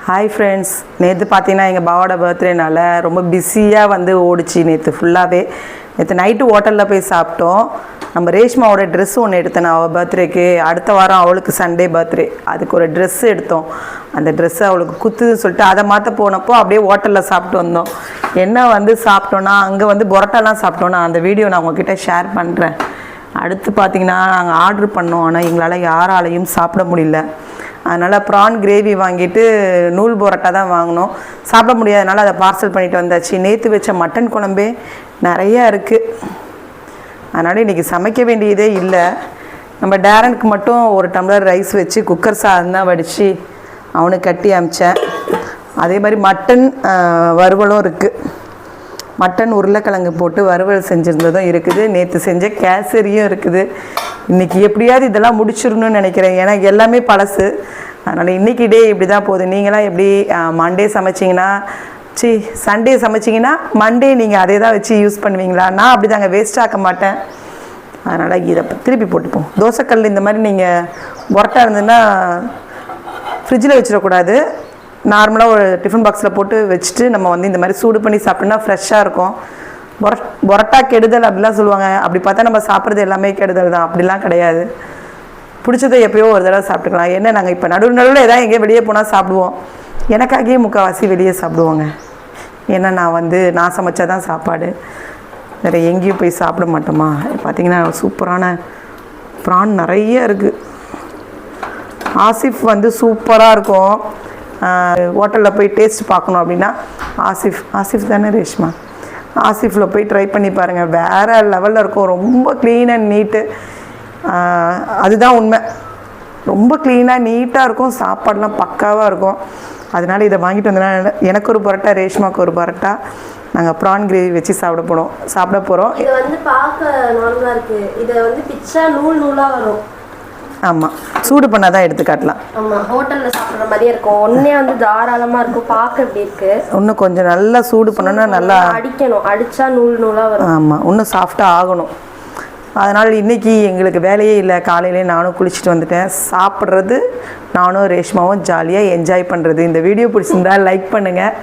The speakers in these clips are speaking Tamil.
ஹாய் ஃப்ரெண்ட்ஸ், நேற்று பார்த்தீங்கன்னா எங்கள் பாவோட பர்த்டேனால ரொம்ப பிஸியாக வந்து ஓடிச்சு நேற்று ஃபுல்லாகவே. நேற்று நைட்டு ஹோட்டலில் போய் சாப்பிட்டோம். நம்ம ரேஷ்மாவோட ட்ரெஸ் ஒன்று எடுத்தேன் அவள் பர்த்டேக்கு. அடுத்த வாரம் அவளுக்கு சண்டே பர்த்டே, அதுக்கு ஒரு ட்ரெஸ்ஸு எடுத்தோம். அந்த ட்ரெஸ்ஸு அவளுக்கு குத்துதுன்னு சொல்லிட்டு அதை மாற்ற போனப்போ அப்படியே ஹோட்டலில் சாப்பிட்டு வந்தோம். என்ன வந்து சாப்பிட்டோன்னா அங்கே வந்து பரோட்டாலாம் சாப்பிட்டோன்னா அந்த வீடியோ நான் உங்ககிட்ட ஷேர் பண்ணுறேன். அடுத்து பார்த்திங்கன்னா நாங்கள் ஆர்டர் பண்ணோம், ஆனால் எங்களால் யாராலையும் சாப்பிட முடியல. அதனால் ப்ரான் கிரேவி வாங்கிட்டு நூல் பரோட்டா தான் வாங்கினோம். சாப்பிட முடியாதனால அதை பார்சல் பண்ணிட்டு வந்தாச்சு. நேற்று வச்ச மட்டன் குழம்பே நிறையா இருக்குது. அதனால் இன்றைக்கி சமைக்க வேண்டியதே இல்லை. நம்ம டேரனுக்கு மட்டும் ஒரு டம்ளர் ரைஸ் வச்சு குக்கர் சாதம் தான் வடித்து அவனுக்கு கட்டி அமிச்சேன். அதே மாதிரி மட்டன் வறுவலும் இருக்குது. மட்டன் உருளைக்கிழங்கு போட்டு வறுவல் செஞ்சுருந்ததும் இருக்குது. நேற்று செஞ்ச கேசரியும் இருக்குது. இன்றைக்கி எப்படியாவது இதெல்லாம் முடிச்சிடணும்னு நினைக்கிறேன். ஏன்னா எல்லாமே பழசு. அதனால் இன்றைக்கி டே இப்படி தான் போகுது. நீங்களாம் எப்படி மண்டே சமைச்சிங்கன்னா சண்டே சமைச்சிங்கன்னா மண்டே நீங்கள் அதே தான் வச்சு யூஸ் பண்ணுவீங்களா? நான் அப்படி தாங்க, வேஸ்ட் ஆக்க மாட்டேன். அதனால் இதை திருப்பி போட்டுப்போம். தோசைக்கல் இந்த மாதிரி நீங்கள் புரோட்டா இருந்ததுன்னா ஃப்ரிட்ஜில் வச்சிடக்கூடாது. நார்மலாக ஒரு டிஃபன் பாக்ஸில் போட்டு வச்சுட்டு நம்ம வந்து இந்த மாதிரி சூடு பண்ணி சாப்பிட்டோம்னா ஃப்ரெஷ்ஷாக இருக்கும். பரோட்டா கெடுதல் அப்படிலாம் சொல்லுவாங்க. அப்படி பார்த்தா நம்ம சாப்பிட்றது எல்லாமே கெடுதல் தான். அப்படிலாம் கிடையாது. பிடிச்சதை எப்போயோ ஒரு தடவை சாப்பிட்டுக்கலாம். என்ன நாங்கள் இப்போ நடுவில் எதாவது எங்கேயோ வெளியே போனால் சாப்பிடுவோம். எனக்காகவே முக்கால்வாசி வெளியே சாப்பிடுவோங்க. ஏன்னா நான் சமைச்சா தான் சாப்பாடு, வேறு எங்கேயும் போய் சாப்பிட மாட்டோமா. பார்த்திங்கன்னா சூப்பரான ப்ரான் நிறைய இருக்குது. ஆசிஃப் வந்து சூப்பராக இருக்கும். ஹோட்டலில் போய் டேஸ்ட் பார்க்கணும் அப்படின்னா ஆசிஃப் தானே ரேஷ்மா, ஆசிஃபில் போய் ட்ரை பண்ணி பாருங்கள். வேறு லெவலில் இருக்கும். ரொம்ப க்ளீன் அண்ட் நீட்டு. அதுதான் உண்மை. ரொம்ப க்ளீனாக நீட்டாக இருக்கும். சாப்பாடெலாம் பக்காவாக இருக்கும். அதனால் இதை வாங்கிட்டு வந்தோன்னா எனக்கு ஒரு பரோட்டா, ரேஷ்மாவுக்கு ஒரு பரோட்டா. நாங்கள் ப்ரான் கிரேவி வச்சு சாப்பிட போகிறோம். இது வந்து பார்க்க நார்மலாக இருக்குது. இதை வந்து பிச்சா நூலாக வரும். ஆமாம், சூடு பண்ணால் தான் எடுத்து காட்டலாம். ஆமாம், ஹோட்டலில் சாப்பிட்ற மாதிரியே இருக்கும். ஒன்றே வந்து தாராளமாக இருக்கும். பார்க்க எப்படி இருக்குது. இன்னும் கொஞ்சம் நல்லா சூடு பண்ணோன்னா நல்லா அடிக்கணும். அடித்தா நூலாக வரும். ஆமாம், இன்னும் சாஃப்டாக ஆகணும். அதனால் இன்றைக்கி எங்களுக்கு வேலையே இல்லை. காலையிலே நானும் குளிச்சுட்டு வந்துட்டேன். சாப்பிட்றது நானும் ரேஷ்மாவும் ஜாலியாக என்ஜாய் பண்ணுறது. இந்த வீடியோ பிடிச்சிருந்தா லைக் பண்ணுங்கள்.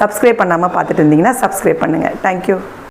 சப்ஸ்கிரைப் பண்ணாமல் பார்த்துட்டு இருந்தீங்கன்னா சப்ஸ்கிரைப் பண்ணுங்கள். தேங்க்யூ.